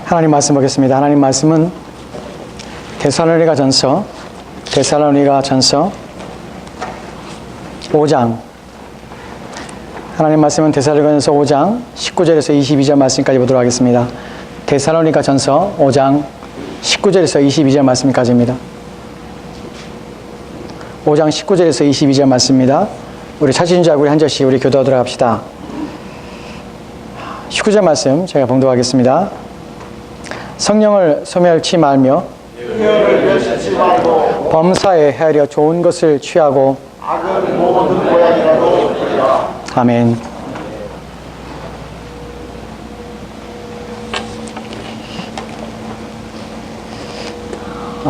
하나님 말씀 보겠습니다. 하나님 말씀은 데살로니가전서 5장. 하나님 말씀은 데살로니가전서 5장 19절에서 22절 말씀까지 보도록 하겠습니다. 데살로니가전서 5장 19절에서 22절 말씀까지입니다. 5장 19절에서 22절 말씀입니다. 우리 찾으신 자 우리 한 절씩 우리 교도하도록 합시다. 19절 말씀 제가 봉독하겠습니다. 성령을 소멸치 말며 범사에 헤아려 좋은 것을 취하고 악은 모든 모양이라도 버리라. 아멘.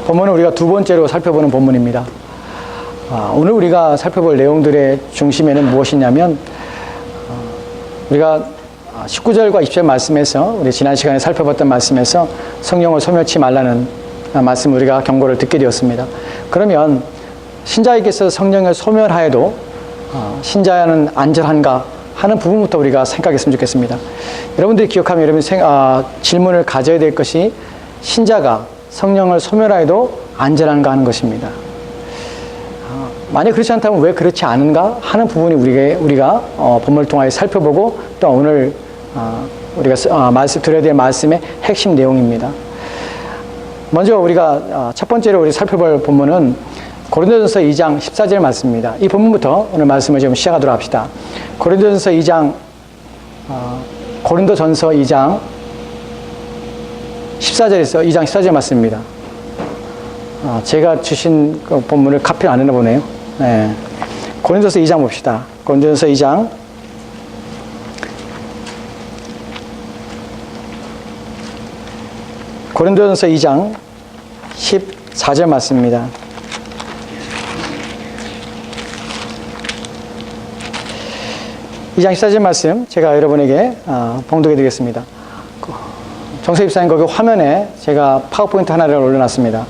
본문은 우리가 두 번째로 살펴보는 본문입니다. 오늘 우리가 살펴볼 내용들의 중심에는 무엇이냐면 우리가 19절과 20절 말씀에서 우리 지난 시간에 살펴봤던 말씀에서 성령을 소멸치 말라는 말씀 우리가 경고를 듣게 되었습니다. 그러면 신자에게서 성령을 소멸하여도 신자는 안전한가 하는 부분부터 우리가 생각했으면 좋겠습니다. 여러분들이 기억하면 여러분 질문을 가져야 될 것이 신자가 성령을 소멸하여도 안전한가 하는 것입니다. 만약 그렇지 않다면 왜 그렇지 않은가 하는 부분이 우리가 본문을 통하여 살펴보고 또 오늘 우리가 말씀 드려야 될 말씀의 핵심 내용입니다. 먼저 우리가 첫 번째로 우리 살펴볼 본문은 고린도전서 2장 14절 말씀입니다. 이 본문부터 오늘 말씀을 좀 시작하도록 합시다. 고린도전서 2장 14절에서 2장 14절 말씀입니다. 제가 주신 그 본문을 카피를 안 해보네요. 네. 고린도전서 2장 봅시다. 고린도전서 2장 14절 말씀입니다. 이 장 14절 말씀 제가 여러분에게 봉독해 드리겠습니다. 정세 입사님 거기 화면에 제가 파워포인트 하나를 올려놨습니다.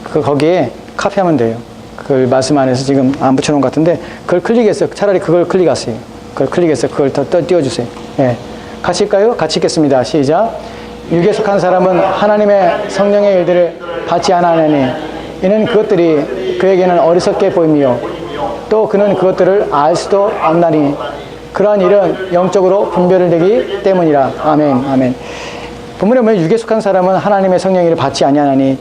거기에 카피하면 돼요. 그 말씀 안에서 지금 안 붙여놓은 것 같은데 그걸 클릭해서 차라리 그걸 클릭하세요. 그걸 클릭해서 그걸 더 띄워주세요. 네. 같이 할까요? 같이 읽겠습니다. 시작. 육에 속한 사람은 하나님의 성령의 일들을 받지 않으니 이는 그것들이 그에게는 어리석게 보이며 또 그는 그것들을 알 수도 없나니 그러한 일은 영적으로 분별을 되기 때문이라. 아멘. 아멘. 본문에 보면 육에 속한 사람은 하나님의 성령의 일을 받지 아니하나니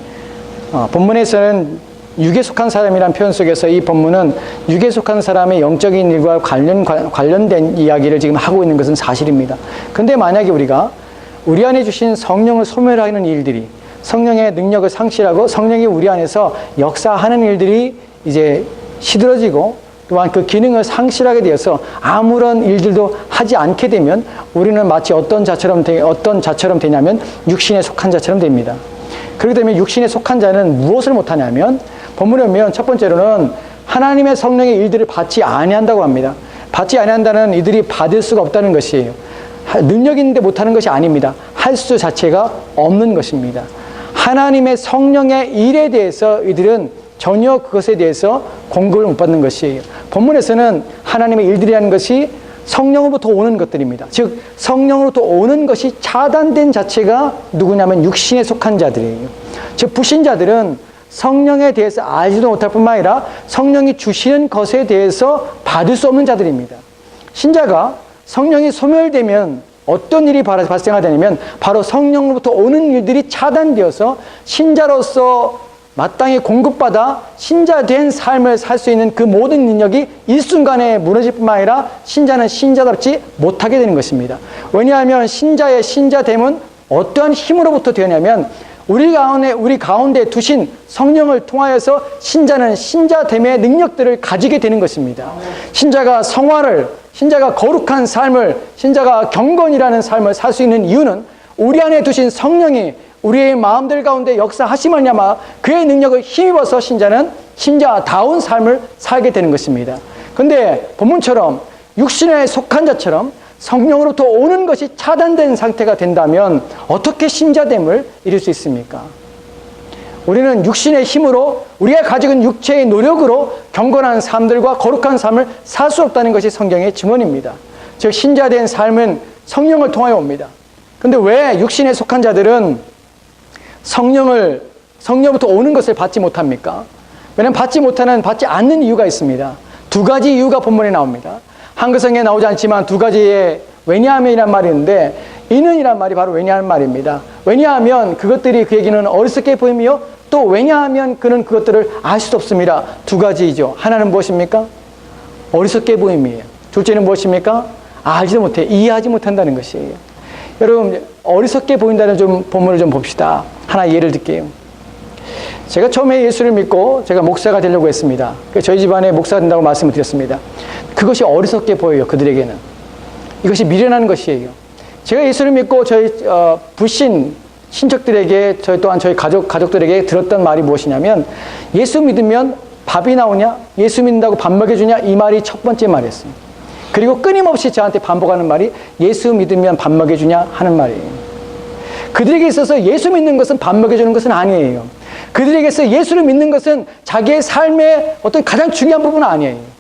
본문에서는 육에 속한 사람이란 표현 속에서 이 본문은 육에 속한 사람의 영적인 일과 관련된 이야기를 지금 하고 있는 것은 사실입니다. 그런데 만약에 우리가 우리 안에 주신 성령을 소멸하는 일들이 성령의 능력을 상실하고 성령이 우리 안에서 역사하는 일들이 이제 시들어지고 또한 그 기능을 상실하게 되어서 아무런 일들도 하지 않게 되면 우리는 마치 어떤 자처럼 되냐면 육신에 속한 자처럼 됩니다. 그렇게 되면 육신에 속한 자는 무엇을 못하냐면 본문에 보면 첫 번째로는 하나님의 성령의 일들을 받지 아니한다고 합니다. 받지 아니한다는 이들이 받을 수가 없다는 것이에요. 능력이 있는데 못하는 것이 아닙니다. 할 수 자체가 없는 것입니다. 하나님의 성령의 일에 대해서 이들은 전혀 그것에 대해서 공급을 못 받는 것이에요. 본문에서는 하나님의 일들이라는 것이 성령으로부터 오는 것들입니다. 즉 성령으로부터 오는 것이 차단된 자체가 누구냐면 육신에 속한 자들이에요. 즉 불신자들은 성령에 대해서 알지도 못할 뿐만 아니라 성령이 주시는 것에 대해서 받을 수 없는 자들입니다. 신자가 성령이 소멸되면 어떤 일이 발생하냐면 바로 성령으로부터 오는 일들이 차단되어서 신자로서 마땅히 공급받아 신자된 삶을 살 수 있는 그 모든 능력이 일순간에 무너질 뿐만 아니라 신자는 신자답지 못하게 되는 것입니다. 왜냐하면 신자의 신자됨은 어떠한 힘으로부터 되냐면 우리 가운데 두신 성령을 통하여서 신자는 신자됨의 능력들을 가지게 되는 것입니다. 신자가 신자가 거룩한 삶을, 신자가 경건이라는 삶을 살 수 있는 이유는 우리 안에 두신 성령이 우리의 마음들 가운데 역사하심을냐마 그의 능력을 힘입어서 신자는 신자다운 삶을 살게 되는 것입니다. 그런데 본문처럼 육신에 속한 자처럼 성령으로부터 오는 것이 차단된 상태가 된다면 어떻게 신자됨을 이룰 수 있습니까? 우리는 육신의 힘으로 우리가 가지고 있는 육체의 노력으로 경건한 삶들과 거룩한 삶을 살 수 없다는 것이 성경의 증언입니다. 즉 신자된 삶은 성령을 통하여 옵니다. 근데 왜 육신에 속한 자들은 성령부터 오는 것을 받지 못합니까? 왜냐하면 받지 않는 이유가 있습니다. 두 가지 이유가 본문에 나옵니다. 한글성에 나오지 않지만 두 가지의 왜냐하면이란 말이 있는데, 이는이란 말이 바로 왜냐하는 말입니다. 왜냐하면 그것들이 그에게는 어리석게 보이며, 또 왜냐하면 그는 그것들을 알 수 없습니다. 두 가지이죠. 하나는 무엇입니까? 어리석게 보임이에요. 둘째는 무엇입니까? 알지도 못해, 이해하지 못한다는 것이에요. 여러분, 어리석게 보인다는 본문을 좀 봅시다. 하나 예를 들게요. 제가 처음에 예수를 믿고 제가 목사가 되려고 했습니다. 저희 집안에 목사가 된다고 말씀을 드렸습니다. 그것이 어리석게 보여요, 그들에게는. 이것이 미련한 것이에요. 제가 예수를 믿고 저희 불신 친척들에게, 저희 또한 저희 가족들에게 들었던 말이 무엇이냐면, 예수 믿으면 밥이 나오냐? 예수 믿는다고 밥 먹여주냐? 이 말이 첫 번째 말이었어요. 그리고 끊임없이 저한테 반복하는 말이 예수 믿으면 밥 먹여주냐? 하는 말이에요. 그들에게 있어서 예수 믿는 것은 밥 먹여주는 것은 아니에요. 그들에게서 예수를 믿는 것은 자기의 삶의 어떤 가장 중요한 부분은 아니에요.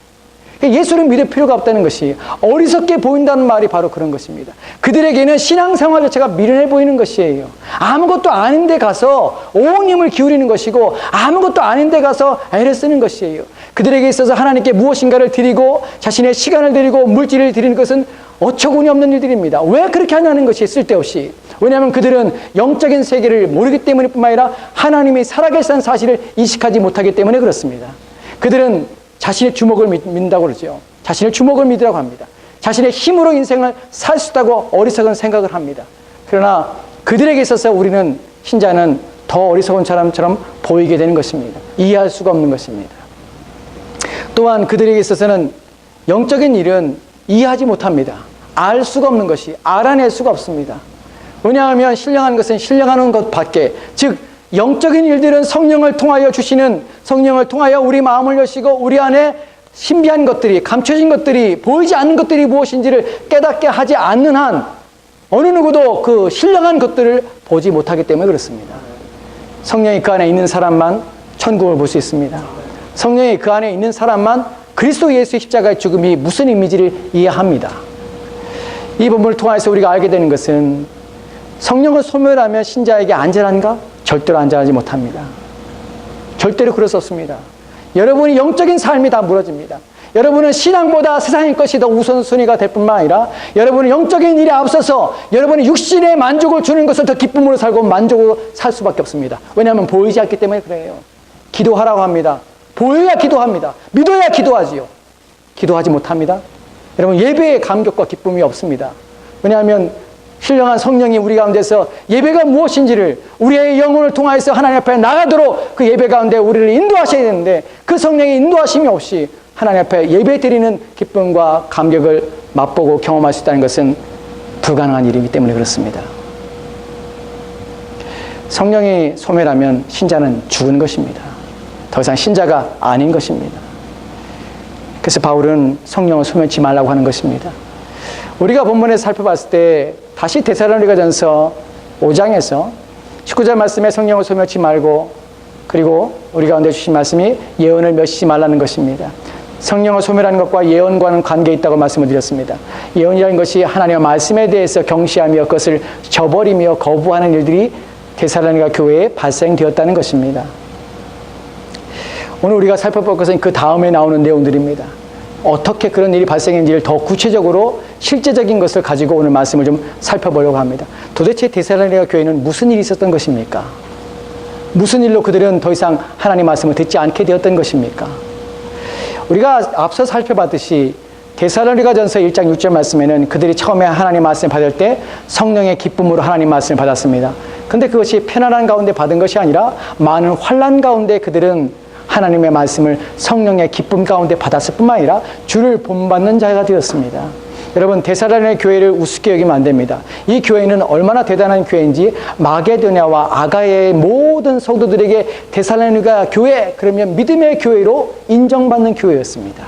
예수를 믿을 필요가 없다는 것이, 어리석게 보인다는 말이 바로 그런 것입니다. 그들에게는 신앙생활 자체가 미련해 보이는 것이에요. 아무것도 아닌데 가서 온 힘을 기울이는 것이고, 아무것도 아닌데 가서 애를 쓰는 것이에요. 그들에게 있어서 하나님께 무엇인가를 드리고 자신의 시간을 드리고 물질을 드리는 것은 어처구니 없는 일들입니다. 왜 그렇게 하냐는 것이 쓸데없이. 왜냐하면 그들은 영적인 세계를 모르기 때문일 뿐만 아니라 하나님이 살아계시다는 사실을 인식하지 못하기 때문에 그렇습니다. 그들은 자신의 주먹을 믿는다고 그러죠. 자신의 주먹을 믿으라고 합니다. 자신의 힘으로 인생을 살 수 있다고 어리석은 생각을 합니다. 그러나 그들에게 있어서 우리는, 신자는 더 어리석은 사람처럼 보이게 되는 것입니다. 이해할 수가 없는 것입니다. 또한 그들에게 있어서는 영적인 일은 이해하지 못합니다. 알 수가 없는 것이, 알아낼 수가 없습니다. 왜냐하면 신령한 것은 신령한 것밖에, 즉 영적인 일들은 성령을 통하여 주시는, 성령을 통하여 우리 마음을 여시고 우리 안에 신비한 것들이, 감춰진 것들이, 보이지 않는 것들이 무엇인지를 깨닫게 하지 않는 한 어느 누구도 그 신령한 것들을 보지 못하기 때문에 그렇습니다. 성령이 그 안에 있는 사람만 천국을 볼 수 있습니다. 성령이 그 안에 있는 사람만 그리스도 예수의 십자가의 죽음이 무슨 의미인지를 이해합니다. 이 본문을 통해서 우리가 알게 되는 것은, 성령을 소멸하면 신자에게 안전한가? 절대로 안전하지 못합니다. 절대로 그럴 수 없습니다. 여러분이 영적인 삶이 다 무너집니다. 여러분은 신앙보다 세상의 것이 더 우선순위가 될 뿐만 아니라, 여러분은 영적인 일에 앞서서 여러분이 육신의 만족을 주는 것을 더 기쁨으로 살고 만족으로 살 수밖에 없습니다. 왜냐하면 보이지 않기 때문에 그래요. 기도하라고 합니다. 보여야 기도합니다. 믿어야 기도하지요. 기도하지 못합니다. 여러분, 예배의 감격과 기쁨이 없습니다. 왜냐하면 신령한 성령이 우리 가운데서 예배가 무엇인지를, 우리의 영혼을 통하여서 하나님 앞에 나가도록 그 예배 가운데 우리를 인도하셔야 되는데, 그 성령의 인도하심이 없이 하나님 앞에 예배 드리는 기쁨과 감격을 맛보고 경험할 수 있다는 것은 불가능한 일이기 때문에 그렇습니다. 성령이 소멸하면 신자는 죽은 것입니다. 더 이상 신자가 아닌 것입니다. 그래서 바울은 성령을 소멸치 말라고 하는 것입니다. 우리가 본문에 살펴봤을 때 다시 데살로니가전서 5장에서 19절 말씀에 성령을 소멸치 말고, 그리고 우리 가운데 주신 말씀이 예언을 멸시지 말라는 것입니다. 성령을 소멸하는 것과 예언과는 관계 있다고 말씀을 드렸습니다. 예언이라는 것이 하나님의 말씀에 대해서 경시하며 그것을 저버리며 거부하는 일들이 데살로니가 교회에 발생되었다는 것입니다. 오늘 우리가 살펴볼 것은 그 다음에 나오는 내용들입니다. 어떻게 그런 일이 발생했는지를 더 구체적으로 실제적인 것을 가지고 오늘 말씀을 좀 살펴보려고 합니다. 도대체 데살로니가 교회는 무슨 일이 있었던 것입니까? 무슨 일로 그들은 더 이상 하나님 말씀을 듣지 않게 되었던 것입니까? 우리가 앞서 살펴봤듯이 데살로니가전서 1장 6절 말씀에는 그들이 처음에 하나님 말씀을 받을 때 성령의 기쁨으로 하나님 말씀을 받았습니다. 근데 그것이 편안한 가운데 받은 것이 아니라 많은 환난 가운데 그들은 하나님의 말씀을 성령의 기쁨 가운데 받았을 뿐만 아니라 주를 본받는 자가 되었습니다. 여러분, 데살로니가 교회를 우습게 여기면 안 됩니다. 이 교회는 얼마나 대단한 교회인지 마게도냐와 아가야의 모든 성도들에게 데살로니가 교회, 그러면 믿음의 교회로 인정받는 교회였습니다.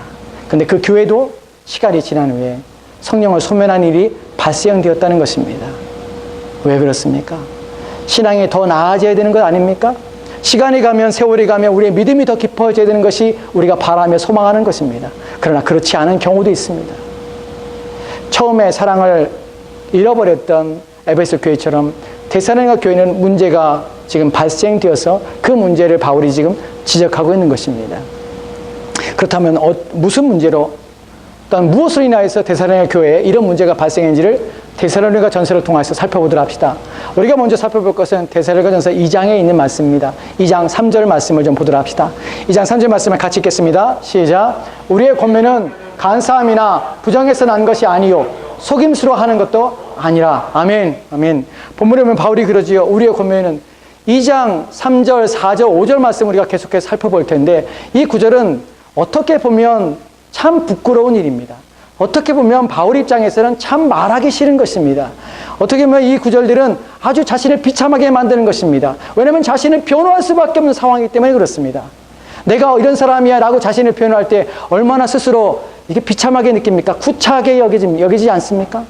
그런데 그 교회도 시간이 지난 후에 성령을 소멸한 일이 발생되었다는 것입니다. 왜 그렇습니까? 신앙이 더 나아져야 되는 것 아닙니까? 시간이 가면, 세월이 가면 우리의 믿음이 더 깊어져야 되는 것이 우리가 바라며 소망하는 것입니다. 그러나 그렇지 않은 경우도 있습니다. 처음에 사랑을 잃어버렸던 에베소 교회처럼 데살로니가 교회는 문제가 지금 발생되어서 그 문제를 바울이 지금 지적하고 있는 것입니다. 그렇다면 무슨 문제로 또한 무엇으로 인하여서 데살로니가 교회에 이런 문제가 발생했는지를 데살로니가 전서를 통해서 살펴보도록 합시다. 우리가 먼저 살펴볼 것은 데살로니가 전서 2장에 있는 말씀입니다. 2장 3절 말씀을 좀 보도록 합시다. 2장 3절 말씀을 같이 읽겠습니다. 시작. 우리의 권면은 간사함이나 부정에서 난 것이 아니요 속임수로 하는 것도 아니라. 아멘. 아멘. 본문에 보면 바울이 그러지요. 우리의 권면은 2장 3절, 4절, 5절 말씀 우리가 계속해서 살펴볼 텐데 이 구절은 어떻게 보면 참 부끄러운 일입니다. 어떻게 보면 바울 입장에서는 참 말하기 싫은 것입니다. 어떻게 보면 이 구절들은 아주 자신을 비참하게 만드는 것입니다. 왜냐하면 자신을 변호할 수밖에 없는 상황이기 때문에 그렇습니다. 내가 이런 사람이야 라고 자신을 표현할 때 얼마나 스스로 이게 비참하게 느낍니까? 구차하게 여기지 않습니까?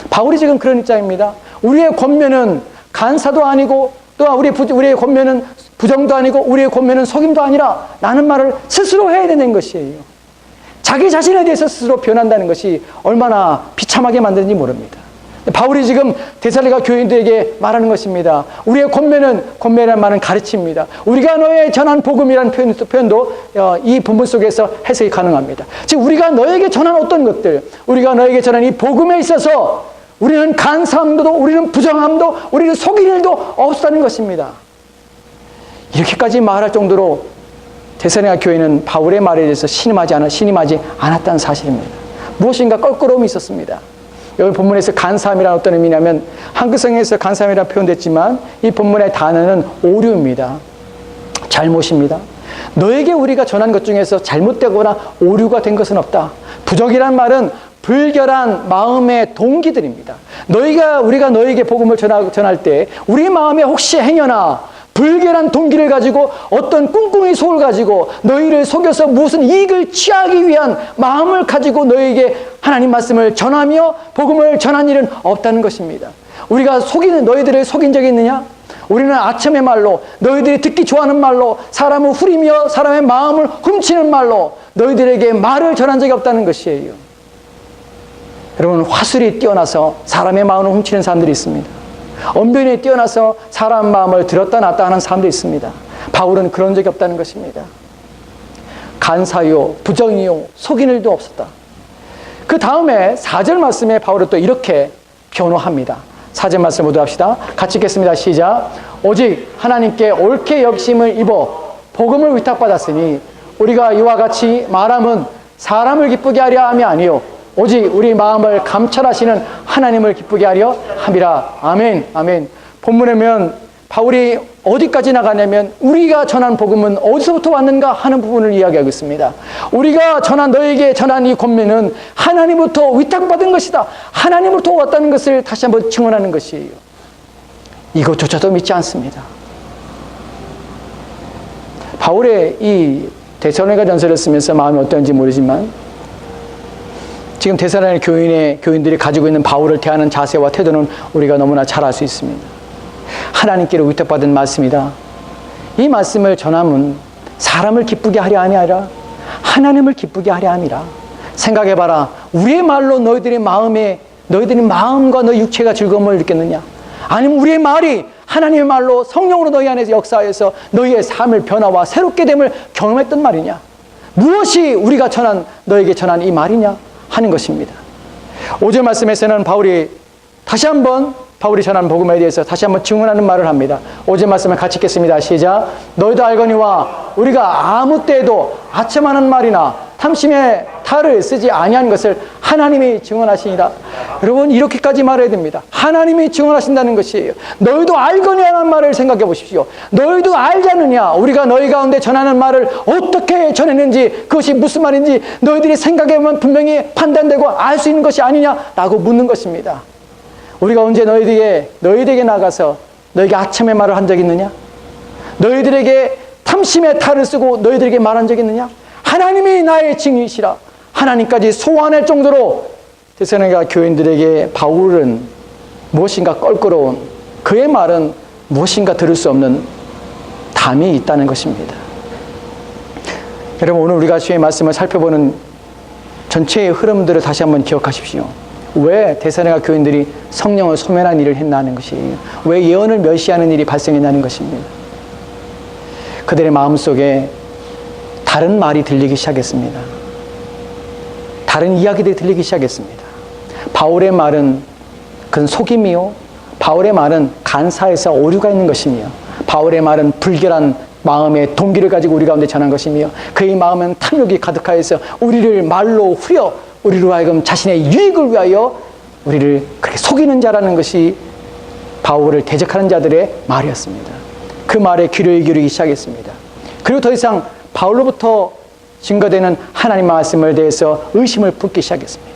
바울이 지금 그런 입장입니다. 우리의 권면은 간사도 아니고 또 우리의 권면은 부정도 아니고 우리의 권면은 속임도 아니라 라는 말을 스스로 해야 되는 것이에요. 자기 자신에 대해서 스스로 변한다는 것이 얼마나 비참하게 만드는지 모릅니다. 바울이 지금 데살로니가 교인들에게 말하는 것입니다. 우리의 권면이라는 말은 가르칩니다. 우리가 너에 전한 복음이라는 표현도 이 본문 속에서 해석이 가능합니다. 즉 우리가 너에게 전한 어떤 것들, 우리가 너에게 전한 이 복음에 있어서 우리는 간사함도, 우리는 부정함도, 우리는 속일 일도 없다는 것입니다. 이렇게까지 말할 정도로 데살로니가 교회는 바울의 말에 대해서 신임하지 않았다는 사실입니다. 무엇인가 껄끄러움이 있었습니다. 여기 본문에서 간사함이라는 어떤 의미냐면 한글성에서 간사함이라고 표현됐지만 이 본문의 단어는 오류입니다. 잘못입니다. 너에게 우리가 전한 것 중에서 잘못되거나 오류가 된 것은 없다. 부정이란 말은 불결한 마음의 동기들입니다. 우리가 너에게 복음을 전할 때 우리 마음에 혹시 행여나 불결한 동기를 가지고 어떤 꿍꿍이 속을 가지고 너희를 속여서 무슨 이익을 취하기 위한 마음을 가지고 너에게 하나님 말씀을 전하며 복음을 전한 일은 없다는 것입니다. 우리가 너희들을 속인 적이 있느냐? 우리는 아첨의 말로 너희들이 듣기 좋아하는 말로 사람을 후리며 사람의 마음을 훔치는 말로 너희들에게 말을 전한 적이 없다는 것이에요. 여러분 화술이 뛰어나서 사람의 마음을 훔치는 사람들이 있습니다. 언변에 뛰어나서 사람 마음을 들었다 놨다 하는 사람도 있습니다. 바울은 그런 적이 없다는 것입니다. 간사요, 부정이요, 속인 일도 없었다. 그 다음에 4절 말씀에 바울은 또 이렇게 변호합니다. 4절 말씀 보도록 합시다. 같이 읽겠습니다. 시작. 오직 하나님께 옳게 여기심을 입어 복음을 위탁받았으니 우리가 이와 같이 말함은 사람을 기쁘게 하려 함이 아니요 오직 우리 마음을 감찰하시는 하나님을 기쁘게 하려 함이라. 아멘. 아멘. 본문에 보면 바울이 어디까지 나가냐면 우리가 전한 복음은 어디서부터 왔는가 하는 부분을 이야기하고 있습니다. 우리가 너에게 전한 이 권면은 하나님부터 위탁받은 것이다. 하나님부터 왔다는 것을 다시 한번 증언하는 것이에요. 이것조차도 믿지 않습니다. 바울의 이 데살로니가 전서를 쓰면서 마음이 어떤지 모르지만 지금 데살로니가 교인들이 가지고 있는 바울을 대하는 자세와 태도는 우리가 너무나 잘 알 수 있습니다. 하나님께로 위탁받은 말씀이다. 이 말씀을 전함은 사람을 기쁘게 하려 함이 아니라 하나님을 기쁘게 하려 함이라. 생각해봐라. 우리의 말로 너희들의 마음과 너희 육체가 즐거움을 느꼈느냐? 아니면 우리의 말이 하나님의 말로 성령으로 너희 안에서 역사해서 너희의 삶을 변화와 새롭게 됨을 경험했던 말이냐? 무엇이 우리가 너에게 전한 이 말이냐? 하는 것입니다. 5절 말씀에서는 바울이 전한 복음에 대해서 다시 한번 증언하는 말을 합니다. 5절 말씀을 같이 읽겠습니다. 시작. 너희도 알거니와 우리가 아무 때에도 아첨하는 말이나 탐심의 탈을 쓰지 아니한 것을 하나님이 증언하시니라. 여러분 이렇게까지 말해야 됩니다. 하나님이 증언하신다는 것이에요. 너희도 알거니라는 말을 생각해 보십시오. 너희도 알지 않느냐? 우리가 너희 가운데 전하는 말을 어떻게 전했는지 그것이 무슨 말인지 너희들이 생각해 보면 분명히 판단되고 알 수 있는 것이 아니냐라고 묻는 것입니다. 우리가 언제 너희들에게 나가서 너희에게 아첨의 말을 한 적이 있느냐? 너희들에게 탐심의 탈을 쓰고 너희들에게 말한 적이 있느냐? 하나님이 나의 증인이시라. 하나님까지 소환할 정도로 데살로니가 교인들에게 바울은 무엇인가 껄끄러운 그의 말은 무엇인가 들을 수 없는 담이 있다는 것입니다. 여러분 오늘 우리가 주의 말씀을 살펴보는 전체의 흐름들을 다시 한번 기억하십시오. 왜 데살로니가 교인들이 성령을 소멸한 일을 했나는 것이에요. 왜 예언을 멸시하는 일이 발생했나는 것입니다. 그들의 마음속에 다른 말이 들리기 시작했습니다. 다른 이야기들이 들리기 시작했습니다. 바울의 말은 그건 속임이요, 바울의 말은 간사에서 오류가 있는 것이며, 바울의 말은 불결한 마음의 동기를 가지고 우리 가운데 전한 것이며, 그의 마음은 탐욕이 가득하여서 우리를 말로 후려 우리로 하여금 자신의 유익을 위하여 우리를 그렇게 속이는 자라는 것이 바울을 대적하는 자들의 말이었습니다. 그 말에 귀를 기울이기 시작했습니다. 그리고 더 이상 바울로부터 증거되는 하나님 말씀을 대해서 의심을 품기 시작했습니다.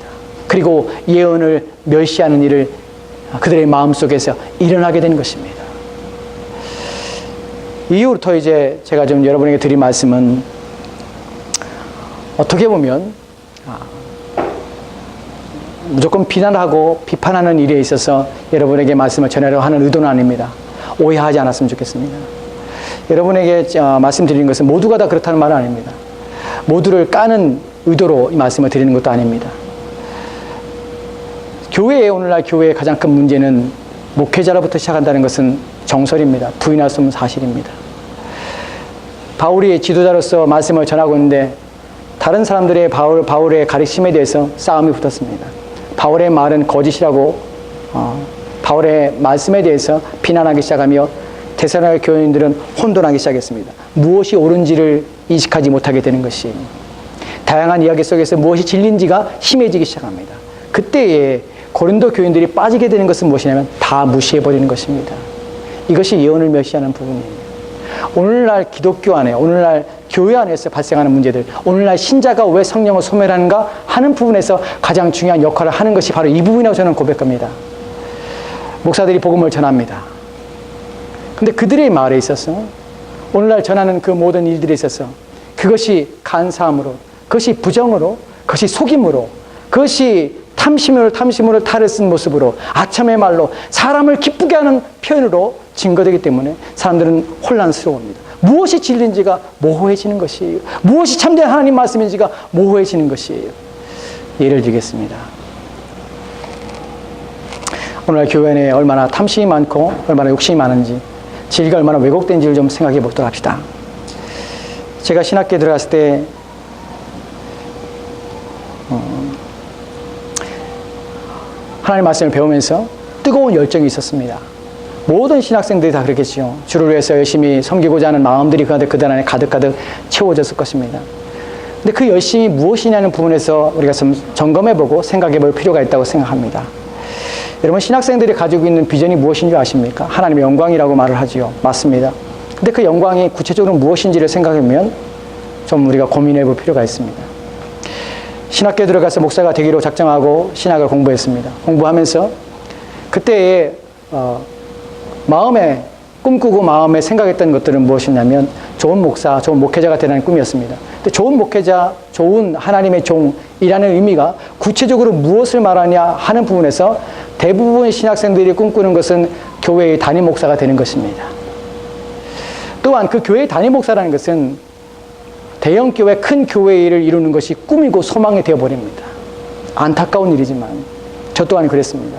그리고 예언을 멸시하는 일을 그들의 마음속에서 일어나게 된 것입니다. 이후부터 이제 제가 좀 여러분에게 드린 말씀은 어떻게 보면 무조건 비난하고 비판하는 일에 있어서 여러분에게 말씀을 전하려고 하는 의도는 아닙니다. 오해하지 않았으면 좋겠습니다. 여러분에게 말씀드리는 것은 모두가 다 그렇다는 말은 아닙니다. 모두를 까는 의도로 이 말씀을 드리는 것도 아닙니다. 교회의 오늘날 교회의 가장 큰 문제는 목회자로부터 시작한다는 것은 정설입니다. 부인할 수 없는 사실입니다. 바울이 지도자로서 말씀을 전하고 있는데 다른 사람들의 바울의 가르침에 대해서 싸움이 붙었습니다. 바울의 말은 거짓이라고 바울의 말씀에 대해서 비난하기 시작하며 데살로니가 교인들은 혼돈하기 시작했습니다. 무엇이 옳은지를 인식하지 못하게 되는 것이, 다양한 이야기 속에서 무엇이 진리인지가 심해지기 시작합니다. 그때에 고린도 교인들이 빠지게 되는 것은 무엇이냐면 다 무시해버리는 것입니다. 이것이 예언을 멸시하는 부분이에요. 오늘날 기독교 안에, 오늘날 교회 안에서 발생하는 문제들, 오늘날 신자가 왜 성령을 소멸하는가 하는 부분에서 가장 중요한 역할을 하는 것이 바로 이 부분이라고 저는 고백합니다. 목사들이 복음을 전합니다. 근데 그들의 말에 있어서, 오늘날 전하는 그 모든 일들에 있어서 그것이 간사함으로, 그것이 부정으로, 그것이 속임으로, 그것이 탐심으로 탈을 쓴 모습으로, 아첨의 말로, 사람을 기쁘게 하는 표현으로 증거되기 때문에 사람들은 혼란스러워합니다. 무엇이 진리인지가 모호해지는 것이에요. 무엇이 참된 하나님 말씀인지가 모호해지는 것이에요. 예를 들겠습니다. 오늘날 교회 내에 얼마나 탐심이 많고 얼마나 욕심이 많은지, 진리가 얼마나 왜곡된지를 좀 생각해 보도록 합시다. 제가 신학교에 들어갔을 때 하나님 말씀을 배우면서 뜨거운 열정이 있었습니다. 모든 신학생들이 다 그렇겠죠. 주를 위해서 열심히 섬기고자 하는 마음들이 그들 안에 가득가득 채워졌을 것입니다. 근데 그 열심이 무엇이냐는 부분에서 우리가 좀 점검해보고 생각해볼 필요가 있다고 생각합니다. 여러분, 신학생들이 가지고 있는 비전이 무엇인지 아십니까? 하나님의 영광이라고 말을 하지요. 맞습니다. 근데 그 영광이 구체적으로 무엇인지를 생각하면 좀 우리가 고민해볼 필요가 있습니다. 신학교에 들어가서 목사가 되기로 작정하고 신학을 공부했습니다. 공부하면서 그때의 마음에 꿈꾸고 마음에 생각했던 것들은 무엇이냐면 좋은 목사, 좋은 목회자가 되라는 꿈이었습니다. 근데 좋은 목회자, 좋은 하나님의 종이라는 의미가 구체적으로 무엇을 말하냐 하는 부분에서 대부분의 신학생들이 꿈꾸는 것은 교회의 담임 목사가 되는 것입니다. 또한 그 교회의 담임 목사라는 것은 대형 교회, 큰 교회 일을 이루는 것이 꿈이고 소망이 되어버립니다. 안타까운 일이지만 저 또한 그랬습니다.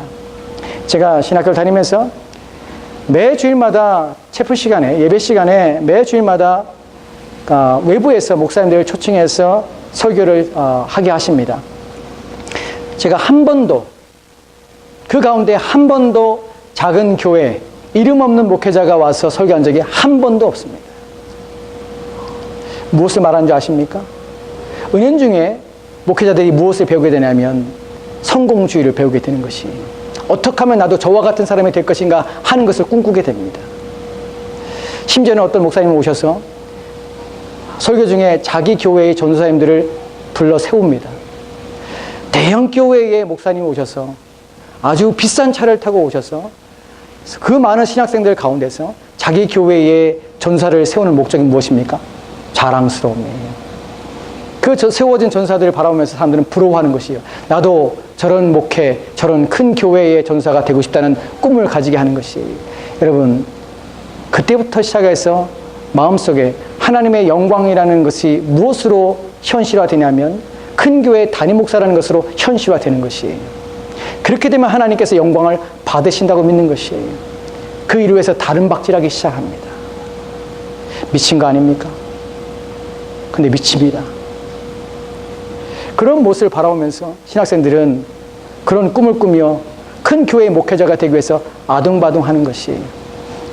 제가 신학교를 다니면서 매 주일마다 체프 시간에, 예배 시간에 매 주일마다 외부에서 목사님들을 초청해서 설교를 하게 하십니다. 제가 한 번도, 그 가운데 한 번도 작은 교회, 이름 없는 목회자가 와서 설교한 적이 한 번도 없습니다. 무엇을 말하는 줄 아십니까? 은연중에 목회자들이 무엇을 배우게 되냐면 성공주의를 배우게 되는 것이에요. 어떻게 하면 나도 저와 같은 사람이 될 것인가 하는 것을 꿈꾸게 됩니다. 심지어는 어떤 목사님이 오셔서 설교 중에 자기 교회의 전도사님들을 불러 세웁니다. 대형 교회의 목사님이 오셔서 아주 비싼 차를 타고 오셔서 그 많은 신학생들 가운데서 자기 교회의 전사를 세우는 목적이 무엇입니까? 자랑스러움이에요. 그 세워진 전사들을 바라보면서 사람들은 부러워하는 것이에요. 나도 저런 목회, 저런 큰 교회의 전사가 되고 싶다는 꿈을 가지게 하는 것이에요. 여러분, 그때부터 시작해서 마음속에 하나님의 영광이라는 것이 무엇으로 현실화되냐면 큰 교회 담임 목사라는 것으로 현실화되는 것이에요. 그렇게 되면 하나님께서 영광을 받으신다고 믿는 것이에요. 그 일을 위해서 다른 박질하기 시작합니다. 미친 거 아닙니까? 근데 미칩니다. 그런 모습을 바라보면서 신학생들은 그런 꿈을 꾸며 큰 교회의 목회자가 되기 위해서 아둥바둥하는 것이에요.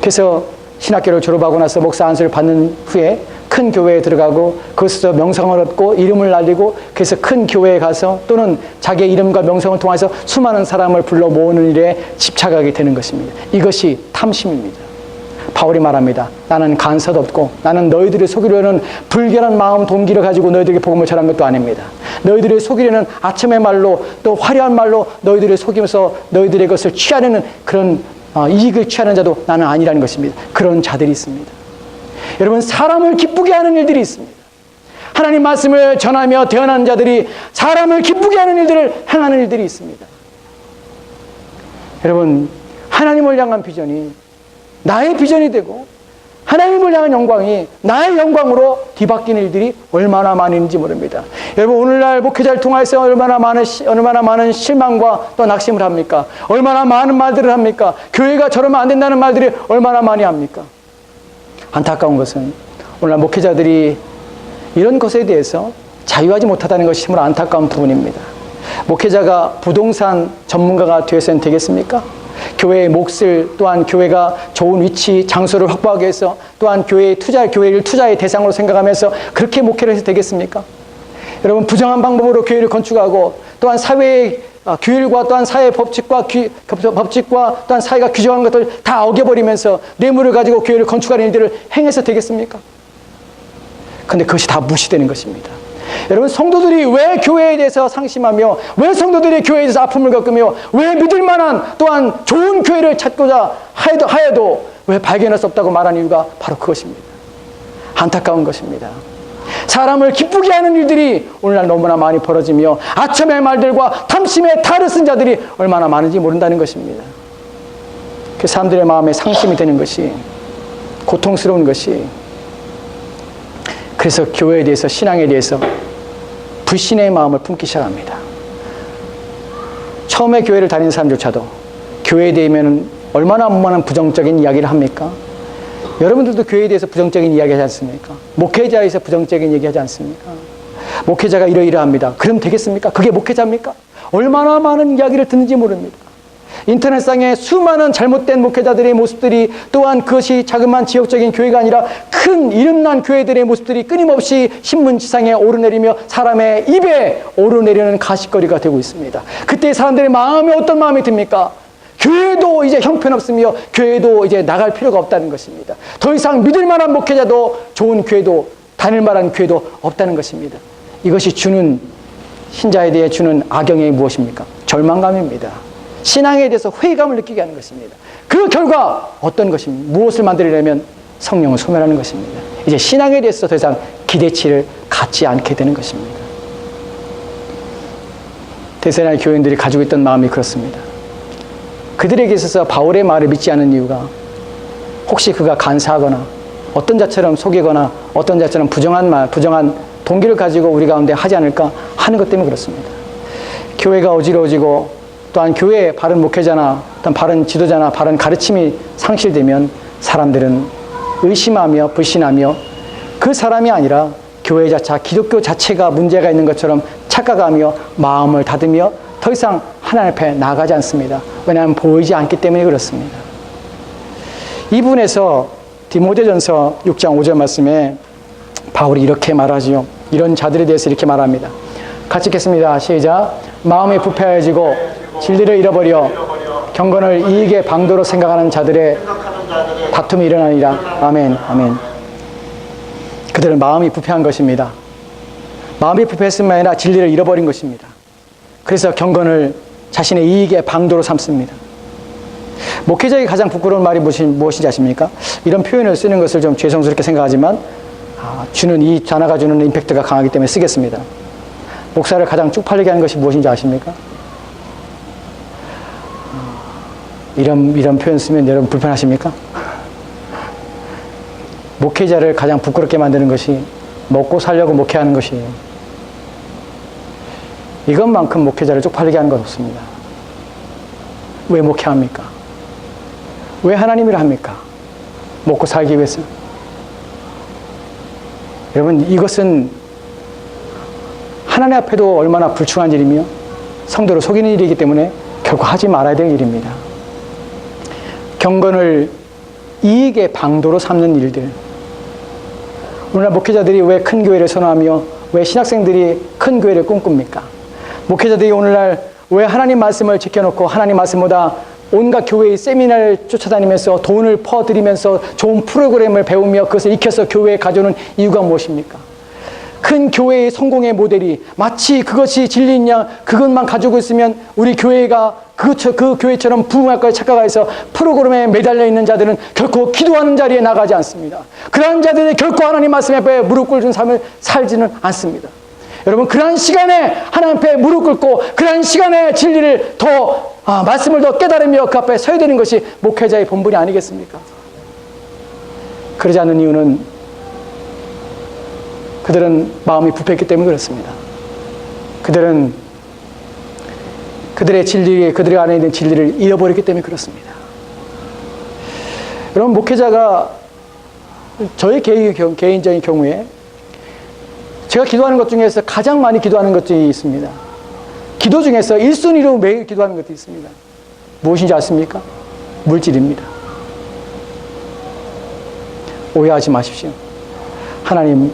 그래서 신학교를 졸업하고 나서 목사 안수를 받는 후에 큰 교회에 들어가고 거기서 명성을 얻고 이름을 날리고 그래서 큰 교회에 가서 또는 자기의 이름과 명성을 통해서 수많은 사람을 불러 모으는 일에 집착하게 되는 것입니다. 이것이 탐심입니다. 바울이 말합니다. 나는 간섭 없고 나는 너희들을 속이려는 불결한 마음 동기를 가지고 너희들에게 복음을 전한 것도 아닙니다. 너희들을 속이려는 아첨의 말로 또 화려한 말로 너희들을 속이면서 너희들의 것을 취하려는 그런 이익을 취하는 자도 나는 아니라는 것입니다. 그런 자들이 있습니다. 여러분, 사람을 기쁘게 하는 일들이 있습니다. 하나님 말씀을 전하며 대언하는 자들이 사람을 기쁘게 하는 일들을 행하는 일들이 있습니다. 여러분, 하나님을 향한 비전이 나의 비전이 되고 하나님을 향한 영광이 나의 영광으로 뒤바뀌는 일들이 얼마나 많은지 모릅니다. 여러분, 오늘날 목회자를 통해서 얼마나 많은 실망과 또 낙심을 합니까? 얼마나 많은 말들을 합니까? 교회가 저러면 안 된다는 말들이 얼마나 많이 합니까? 안타까운 것은 오늘날 목회자들이 이런 것에 대해서 자유하지 못하다는 것이 정말 안타까운 부분입니다. 목회자가 부동산 전문가가 되어서는 되겠습니까? 교회의 몫을 또한 교회가 좋은 위치, 장소를 확보하기 위해서 또한 교회를 투자의 대상으로 생각하면서 그렇게 목회를 해서 되겠습니까? 여러분, 부정한 방법으로 교회를 건축하고 또한 사회의 규율과 또한 사회의 법칙과 또한 사회가 규정한 것들 다 어겨버리면서 뇌물을 가지고 교회를 건축하는 일들을 행해서 되겠습니까? 그런데 그것이 다 무시되는 것입니다. 여러분, 성도들이 왜 교회에 대해서 상심하며 왜 성도들이 교회에 대해서 아픔을 겪으며 왜 믿을 만한 또한 좋은 교회를 찾고자 하여도 왜 발견할 수 없다고 말하는 이유가 바로 그것입니다. 안타까운 것입니다. 사람을 기쁘게 하는 일들이 오늘날 너무나 많이 벌어지며 아첨의 말들과 탐심의 탈을 쓴 자들이 얼마나 많은지 모른다는 것입니다. 그 사람들의 마음에 상심이 되는 것이 고통스러운 것이 그래서 교회에 대해서 신앙에 대해서 불신의 마음을 품기 시작합니다. 처음에 교회를 다니는 사람조차도 교회에 대하면 얼마나 부정적인 이야기를 합니까? 여러분들도 교회에 대해서 부정적인 이야기 하지 않습니까? 목회자에 대해서 부정적인 얘기 하지 않습니까? 목회자가 이러이러합니다. 그럼 되겠습니까? 그게 목회자입니까? 얼마나 많은 이야기를 듣는지 모릅니다. 인터넷상에 수많은 잘못된 목회자들의 모습들이 또한 그것이 자그마한 지역적인 교회가 아니라 큰 이름난 교회들의 모습들이 끊임없이 신문지상에 오르내리며 사람의 입에 오르내리는 가시거리가 되고 있습니다. 그때 사람들의 마음에 어떤 마음이 듭니까? 교회도 이제 형편없으며 교회도 이제 나갈 필요가 없다는 것입니다. 더 이상 믿을 만한 목회자도 좋은 교회도 다닐 만한 교회도 없다는 것입니다. 이것이 주는 신자에 대해 주는 악영향이 무엇입니까? 절망감입니다. 신앙에 대해서 회의감을 느끼게 하는 것입니다. 그 결과 어떤 것입니까? 무엇을 만들려면 성령을 소멸하는 것입니다. 이제 신앙에 대해서 더 이상 기대치를 갖지 않게 되는 것입니다. 데살로니가 교인들이 가지고 있던 마음이 그렇습니다. 그들에게 있어서 바울의 말을 믿지 않는 이유가 혹시 그가 간사하거나 어떤 자처럼 속이거나 어떤 자처럼 부정한 동기를 가지고 우리 가운데 하지 않을까 하는 것 때문에 그렇습니다. 교회가 어지러워지고 또한 교회에 바른 목회자나 어떤 바른 지도자나 바른 가르침이 상실되면 사람들은 의심하며 불신하며 그 사람이 아니라 교회 자체, 기독교 자체가 문제가 있는 것처럼 착각하며 마음을 닫으며 더 이상 하나님 앞에 나가지 않습니다. 왜냐하면 보이지 않기 때문에 그렇습니다. 이 부분에서 디모데전서 6장 5절 말씀에 바울이 이렇게 말하지요. 이런 자들에 대해서 이렇게 말합니다. 같이 읽겠습니다. 시작. 마음이 부패해지고 진리를 잃어버려 경건을 이익의 방도로 생각하는 자들의 다툼이 일어나니라. 아멘, 아멘. 그들은 마음이 부패한 것입니다. 마음이 부패했을 뿐만 아니라 진리를 잃어버린 것입니다. 그래서 경건을 자신의 이익의 방도로 삼습니다. 목회자에게 가장 부끄러운 말이 무엇인지 아십니까? 이런 표현을 쓰는 것을 좀 죄송스럽게 생각하지만 주는 이 단어가 주는 임팩트가 강하기 때문에 쓰겠습니다. 목사를 가장 쪽팔리게 하는 것이 무엇인지 아십니까? 이런 표현 쓰면 여러분 불편하십니까? 목회자를 가장 부끄럽게 만드는 것이 먹고 살려고 목회하는 것이에요. 이것만큼 목회자를 쪽팔리게 하는 것 없습니다. 왜 목회합니까? 왜 하나님을 합니까? 먹고 살기 위해서. 여러분, 이것은 하나님 앞에도 얼마나 불충한 일이며 성도를 속이는 일이기 때문에 결코 하지 말아야 될 일입니다. 경건을 이익의 방도로 삼는 일들. 오늘날 목회자들이 왜 큰 교회를 선호하며 왜 신학생들이 큰 교회를 꿈꿉니까? 목회자들이 오늘날 왜 하나님 말씀을 지켜놓고 하나님 말씀보다 온갖 교회의 세미나를 쫓아다니면서 돈을 퍼들이면서 좋은 프로그램을 배우며 그것을 익혀서 교회에 가져오는 이유가 무엇입니까? 큰 교회의 성공의 모델이 마치 그것이 진리인 양 그것만 가지고 있으면 우리 교회가 그 교회처럼 부흥할 걸 착각해서 프로그램에 매달려 있는 자들은 결코 기도하는 자리에 나가지 않습니다. 그러한 자들이 결코 하나님 말씀 앞에 무릎 꿇는 삶을 살지는 않습니다. 여러분, 그러한 시간에 하나님 앞에 무릎 꿇고 그러한 시간에 진리를 말씀을 더 깨달으며 그 앞에 서야 되는 것이 목회자의 본분이 아니겠습니까? 그러지 않는 이유는 그들은 마음이 부패했기 때문에 그렇습니다. 그들은 그들의 진리, 그들 안에 있는 진리를 잃어버렸기 때문에 그렇습니다. 여러분, 목회자가 저의 개인적인 경우에 제가 기도하는 것 중에서 가장 많이 기도하는 것들이 있습니다. 기도 중에서 1순위로 매일 기도하는 것도 있습니다. 무엇인지 아십니까? 물질입니다. 오해하지 마십시오. 하나님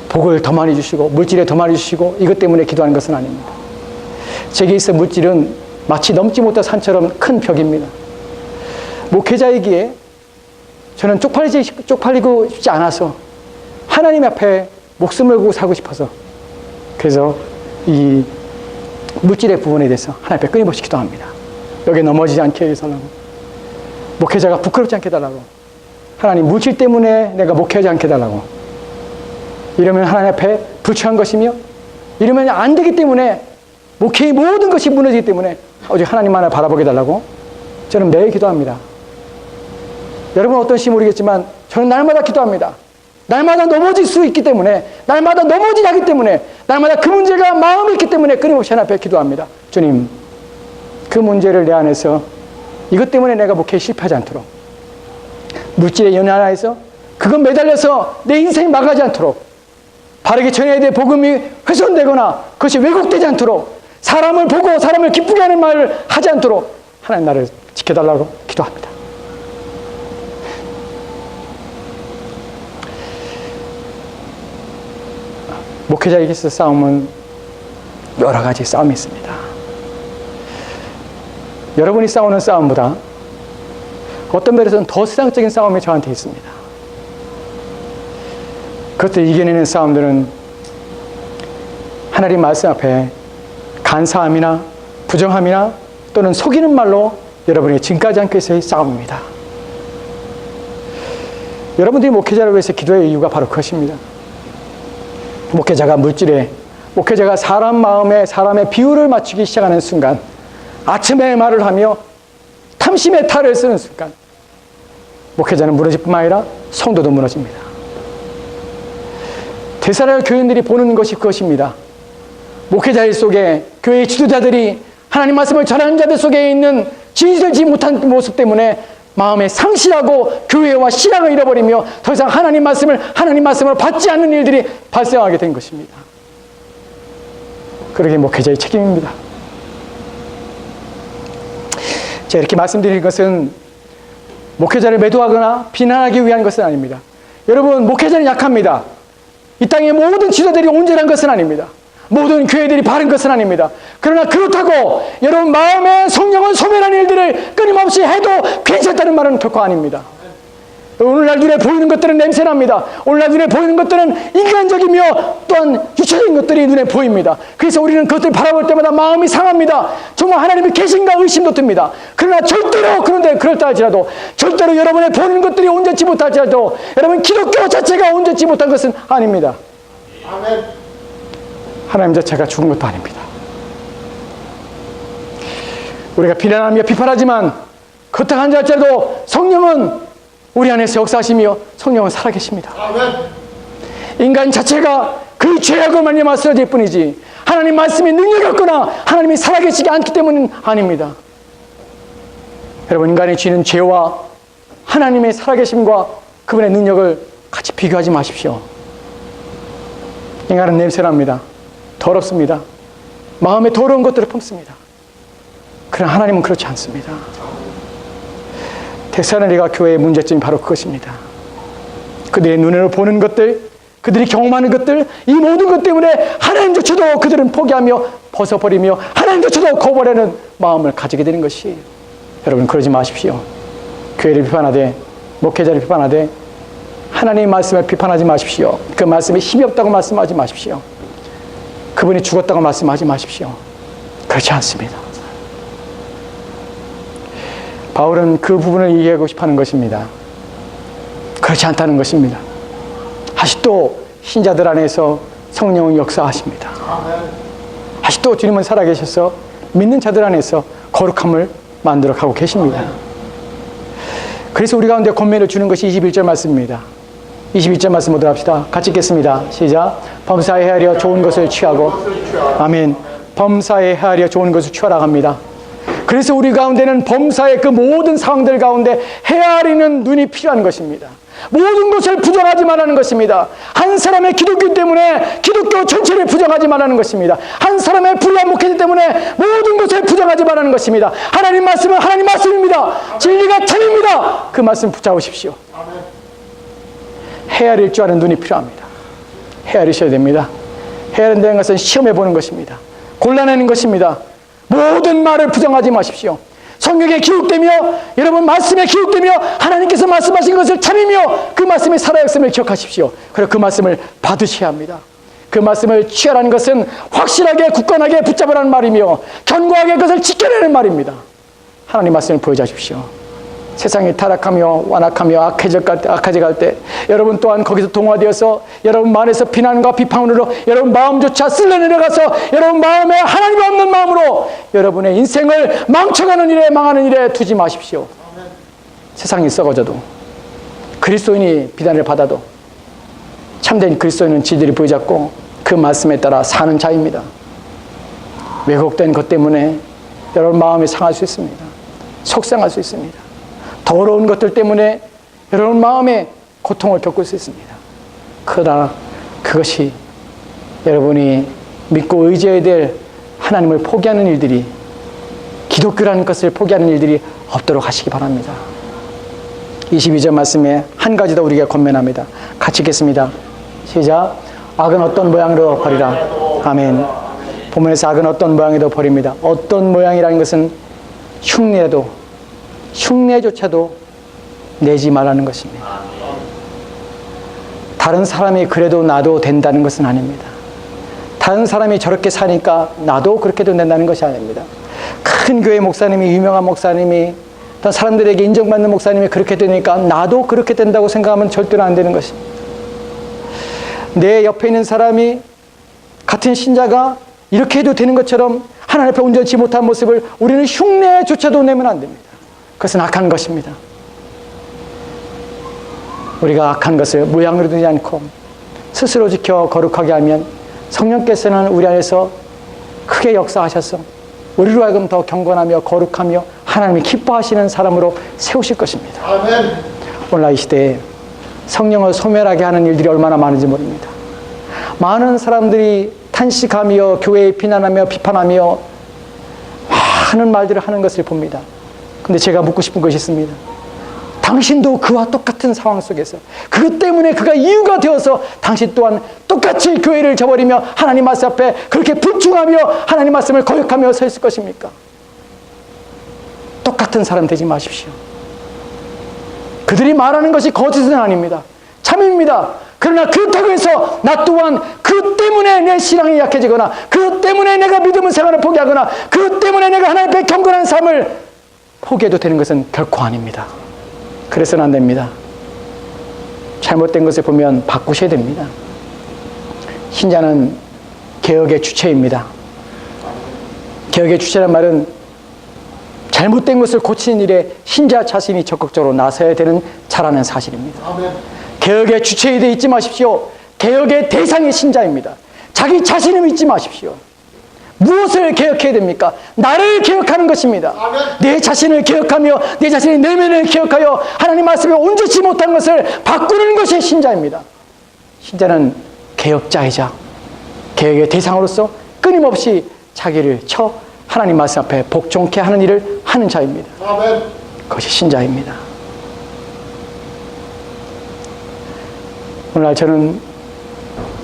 복을 더 많이 주시고 물질에 더 많이 주시고 이것 때문에 기도하는 것은 아닙니다. 제게 있어 물질은 마치 넘지 못할 산처럼 큰 벽입니다. 목회자이기에 저는 쪽팔리고 싶지 않아서 하나님 앞에 목숨을 걸고 살고 싶어서 그래서 이 물질의 부분에 대해서 하나님 앞에 끊임없이 기도합니다. 여기에 넘어지지 않게 해달라고, 목회자가 부끄럽지 않게 해달라고, 하나님 물질 때문에 내가 목회하지 않게 해달라고. 이러면 하나님 앞에 불충한 것이며 이러면 안 되기 때문에 목회의 모든 것이 무너지기 때문에 오직 하나님만을 바라보게 해달라고 저는 매일 기도합니다. 여러분 어떤지 모르겠지만 저는 날마다 기도합니다. 날마다 넘어질 수 있기 때문에, 날마다 넘어지지 않기 때문에, 날마다 그 문제가 마음에 있기 때문에 끊임없이 하나님 앞에 기도합니다. 주님, 그 문제를 내 안에서 이것 때문에 내가 목회에 실패하지 않도록, 물질의 연애 하나에서 그건 매달려서 내 인생이 망하지 않도록, 바르게 전해야 될 복음이 훼손되거나 그것이 왜곡되지 않도록, 사람을 보고 사람을 기쁘게 하는 말을 하지 않도록 하나님 나를 지켜달라고 기도합니다. 목회자에게 있어서 싸움은 여러 가지 싸움이 있습니다. 여러분이 싸우는 싸움보다 어떤 면에서는 더 세상적인 싸움이 저한테 있습니다. 그것들 이겨내는 싸움들은 하나님 말씀 앞에 간사함이나 부정함이나 또는 속이는 말로 여러분이 지금까지 않기 위해서의 싸움입니다. 여러분들이 목회자를 위해서 기도할 이유가 바로 그것입니다. 목회자가 물질에, 목회자가 사람 마음에 사람의 비율을 맞추기 시작하는 순간, 아침에 말을 하며 탐심의 탈을 쓰는 순간 목회자는 무너질 뿐만 아니라 성도도 무너집니다. 대사를 교인들이 보는 것이 그것입니다. 목회자들 속에 교회의 지도자들이 하나님 말씀을 전하는 자들 속에 있는 진실되지 못한 모습 때문에 마음에 상실하고 교회와 신앙을 잃어버리며 더 이상 하나님 말씀을 받지 않는 일들이 발생하게 된 것입니다. 그러게 목회자의 책임입니다. 제가 이렇게 말씀드릴 것은 목회자를 매도하거나 비난하기 위한 것은 아닙니다. 여러분, 목회자는 약합니다. 이 땅의 모든 지도자들이 온전한 것은 아닙니다. 모든 교회들이 바른 것은 아닙니다. 그러나 그렇다고 여러분 마음의 성령을 소멸하는 일들을 끊임없이 해도 괜찮다는 말은 결코 아닙니다. 오늘날 눈에 보이는 것들은 냄새납니다. 오늘날 눈에 보이는 것들은 인간적이며 또한 유체적인 것들이 눈에 보입니다. 그래서 우리는 그것들을 바라볼 때마다 마음이 상합니다. 정말 하나님이 계신가 의심도 듭니다. 그러나 절대로 그럴다 할지라도, 절대로 여러분의 보는 것들이 온전치 못할지라도 여러분 기독교 자체가 온전치 못한 것은 아닙니다. 아멘. 하나님 자체가 죽은 것도 아닙니다. 우리가 비난하며 비판하지만 그렇다 할지라도 성령은 우리 안에서 역사하시며 성령은 살아계십니다. 아멘. 인간 자체가 그 죄악을 말미암아 쓰러질 뿐이지 하나님 말씀이 능력이 없거나 하나님이 살아계시지 않기 때문은 아닙니다. 여러분, 인간이 지는 죄와 하나님의 살아계심과 그분의 능력을 같이 비교하지 마십시오. 인간은 냄새납니다. 더럽습니다. 마음에 더러운 것들을 품습니다. 그러나 하나님은 그렇지 않습니다. 데살로니가 교회의 문제점이 바로 그것입니다. 그들의 눈으로 보는 것들, 그들이 경험하는 것들, 이 모든 것 때문에 하나님조차도 그들은 포기하며 벗어버리며 하나님조차도 거부하려는 마음을 가지게 되는 것이에요. 여러분, 그러지 마십시오. 교회를 비판하되, 목회자를 비판하되, 하나님의 말씀을 비판하지 마십시오. 그 말씀에 힘이 없다고 말씀하지 마십시오. 그분이 죽었다고 말씀하지 마십시오. 그렇지 않습니다. 바울은 그 부분을 이해하고 싶어 하는 것입니다. 그렇지 않다는 것입니다. 아직도 신자들 안에서 성령은 역사하십니다. 아직도 주님은 살아계셔서 믿는 자들 안에서 거룩함을 만들어 가고 계십니다. 그래서 우리 가운데 권면을 주는 것이 21절 말씀입니다. 21절 말씀 모두 합시다. 같이 읽겠습니다. 시작. 범사에 헤아려 좋은 것을 취하고, 아멘. 범사에 헤아려 좋은 것을 취하라 합니다. 그래서 우리 가운데는 범사의 그 모든 상황들 가운데 헤아리는 눈이 필요한 것입니다. 모든 것을 부정하지 말라는 것입니다. 한 사람의 기독교 때문에 기독교 전체를 부정하지 말라는 것입니다. 한 사람의 불의한 목회자 때문에 모든 것을 부정하지 말라는 것입니다. 하나님 말씀은 하나님 말씀입니다. 진리가 참입니다. 그 말씀 붙잡으십시오. 헤아릴 줄 아는 눈이 필요합니다. 헤아리셔야 됩니다. 헤아린다는 것은 시험해 보는 것입니다. 골라내는 것입니다. 모든 말을 부정하지 마십시오. 성경에 기록되며 여러분 말씀에 기록되며 하나님께서 말씀하신 것을 참이며 그 말씀의 살아있음을 기억하십시오. 그리고 그 말씀을 받으셔야 합니다. 그 말씀을 취하라는 것은 확실하게 굳건하게 붙잡으라는 말이며 견고하게 그것을 지켜내는 말입니다. 하나님 말씀을 보여주십시오. 세상이 타락하며 완악하며 악해져갈 때 여러분 또한 거기서 동화되어서 여러분 마음에서 비난과 비판으로 여러분 마음조차 쓸려내려가서 여러분 마음에 하나님이 없는 마음으로 여러분의 인생을 망쳐가는 일에 망하는 일에 두지 마십시오. 세상이 썩어져도 그리스도인이 비난을 받아도 참된 그리스도인은 지들이 부여잡고 그 말씀에 따라 사는 자입니다. 왜곡된 것 때문에 여러분 마음이 상할 수 있습니다. 속상할 수 있습니다. 더러운 것들 때문에 여러분 마음에 고통을 겪을 수 있습니다. 그러나 그것이 여러분이 믿고 의지해야 될 하나님을 포기하는 일들이, 기독교라는 것을 포기하는 일들이 없도록 하시기 바랍니다. 22절 말씀에 한 가지 더 우리가 권면합니다. 같이 읽겠습니다. 시작. 악은 어떤 모양으로 버리라. 아멘. 본문에서 악은 어떤 모양에도 버립니다. 어떤 모양이라는 것은 흉내조차도 내지 말라는 것입니다. 다른 사람이 그래도 나도 된다는 것은 아닙니다. 다른 사람이 저렇게 사니까 나도 그렇게도 된다는 것이 아닙니다. 큰 교회 목사님이, 유명한 목사님이, 어떤 사람들에게 인정받는 목사님이 그렇게 되니까 나도 그렇게 된다고 생각하면 절대로 안 되는 것입니다. 내 옆에 있는 사람이, 같은 신자가 이렇게 해도 되는 것처럼 하나님 앞에 온전치 못한 모습을 우리는 흉내조차도 내면 안 됩니다. 그것은 악한 것입니다. 우리가 악한 것을 모양으로 두지 않고 스스로 지켜 거룩하게 하면 성령께서는 우리 안에서 크게 역사하셔서 우리로 하여금 더 경건하며 거룩하며 하나님이 기뻐하시는 사람으로 세우실 것입니다. 아멘. 오늘날 이 시대에 성령을 소멸하게 하는 일들이 얼마나 많은지 모릅니다. 많은 사람들이 탄식하며 교회에 비난하며 비판하며 많은 말들을 하는 것을 봅니다. 근데 제가 묻고 싶은 것이 있습니다. 당신도 그와 똑같은 상황 속에서 그것 때문에 그가 이유가 되어서 당신 또한 똑같이 교회를 저버리며 하나님 말씀 앞에 그렇게 불충하며 하나님 말씀을 거역하며 서 있을 것입니까? 똑같은 사람 되지 마십시오. 그들이 말하는 것이 거짓은 아닙니다. 참입니다. 그러나 그렇다고 해서 나 또한 그 때문에 내 신앙이 약해지거나 그 때문에 내가 믿음의 생활을 포기하거나 그 때문에 내가 하나님 앞에 경건한 삶을 포기해도 되는 것은 결코 아닙니다. 그래서는 안 됩니다. 잘못된 것을 보면 바꾸셔야 됩니다. 신자는 개혁의 주체입니다. 개혁의 주체란 말은 잘못된 것을 고치는 일에 신자 자신이 적극적으로 나서야 되는 자라는 사실입니다. 개혁의 주체에 대해 잊지 마십시오. 개혁의 대상이 신자입니다. 자기 자신을 잊지 마십시오. 무엇을 개혁해야 됩니까? 나를 개혁하는 것입니다. 내 자신을 개혁하며 내 자신의 내면을 개혁하여 하나님 말씀에 온전치 못한 것을 바꾸는 것이 신자입니다. 신자는 개혁자이자 개혁의 대상으로서 끊임없이 자기를 쳐 하나님 말씀 앞에 복종케 하는 일을 하는 자입니다. 그것이 신자입니다. 오늘날 저는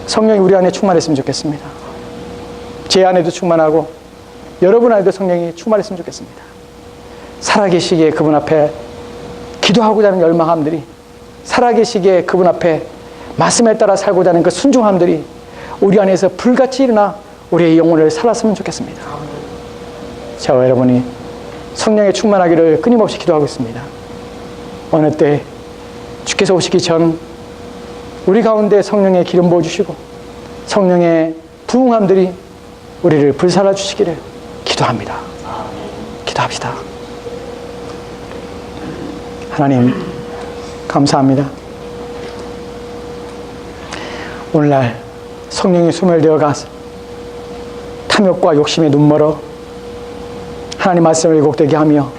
성령이 우리 안에 충만했으면 좋겠습니다. 제 안에도 충만하고 여러분 안에도 성령이 충만했으면 좋겠습니다. 살아계시기에 그분 앞에 기도하고자 하는 열망함들이, 살아계시기에 그분 앞에 말씀에 따라 살고자 하는 그 순종함들이 우리 안에서 불같이 일어나 우리의 영혼을 살았으면 좋겠습니다. 저와 여러분이 성령에 충만하기를 끊임없이 기도하고 있습니다. 어느 때 주께서 오시기 전 우리 가운데 성령의 기름 부어주시고 성령의 부흥함들이 우리를 불살라 주시기를 기도합니다. 기도합시다. 하나님 감사합니다. 오늘날 성령이 소멸되어 가서 탐욕과 욕심에 눈멀어 하나님 말씀을 왜곡되게 하며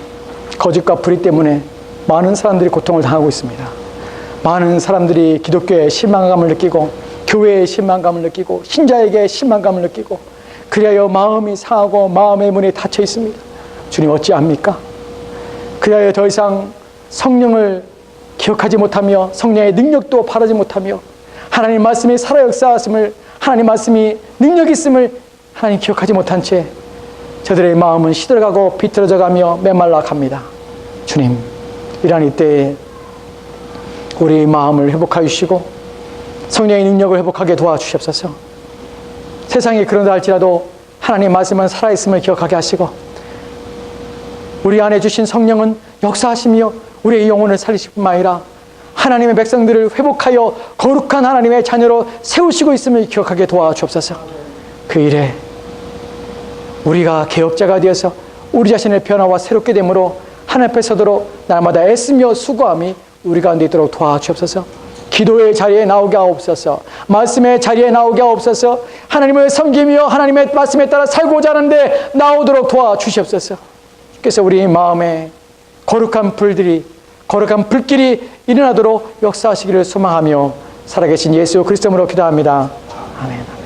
거짓과 불의 때문에 많은 사람들이 고통을 당하고 있습니다. 많은 사람들이 기독교에 실망감을 느끼고 교회에 실망감을 느끼고 신자에게 실망감을 느끼고 그리하여 마음이 상하고 마음의 문이 닫혀 있습니다. 주님 어찌합니까? 그리하여 더 이상 성령을 기억하지 못하며 성령의 능력도 바라지 못하며 하나님 말씀이 살아 역사하심을, 하나님 말씀이 능력이 있음을 하나님 기억하지 못한 채 저들의 마음은 시들어가고 비틀어져가며 메말라 갑니다. 주님, 이러한 이때에 우리의 마음을 회복하여 주시고 성령의 능력을 회복하게 도와주시옵소서. 세상이 그런다 할지라도 하나님 말씀은 살아있음을 기억하게 하시고 우리 안에 주신 성령은 역사하시며 우리의 영혼을 살리실 뿐만 아니라 하나님의 백성들을 회복하여 거룩한 하나님의 자녀로 세우시고 있음을 기억하게 도와주옵소서. 그 일에 우리가 개혁자가 되어서 우리 자신의 변화와 새롭게 됨으로 하나님 앞에 서도록 날마다 애쓰며 수고함이 우리 가운데 있도록 도와주옵소서. 기도의 자리에 나오게 하옵소서. 말씀의 자리에 나오게 하옵소서. 하나님을 섬기며 하나님의 말씀에 따라 살고자 하는데 나오도록 도와주시옵소서. 주께서 우리 마음에 거룩한 불길이 일어나도록 역사하시기를 소망하며 살아계신 예수 그리스도로 기도합니다. 아멘.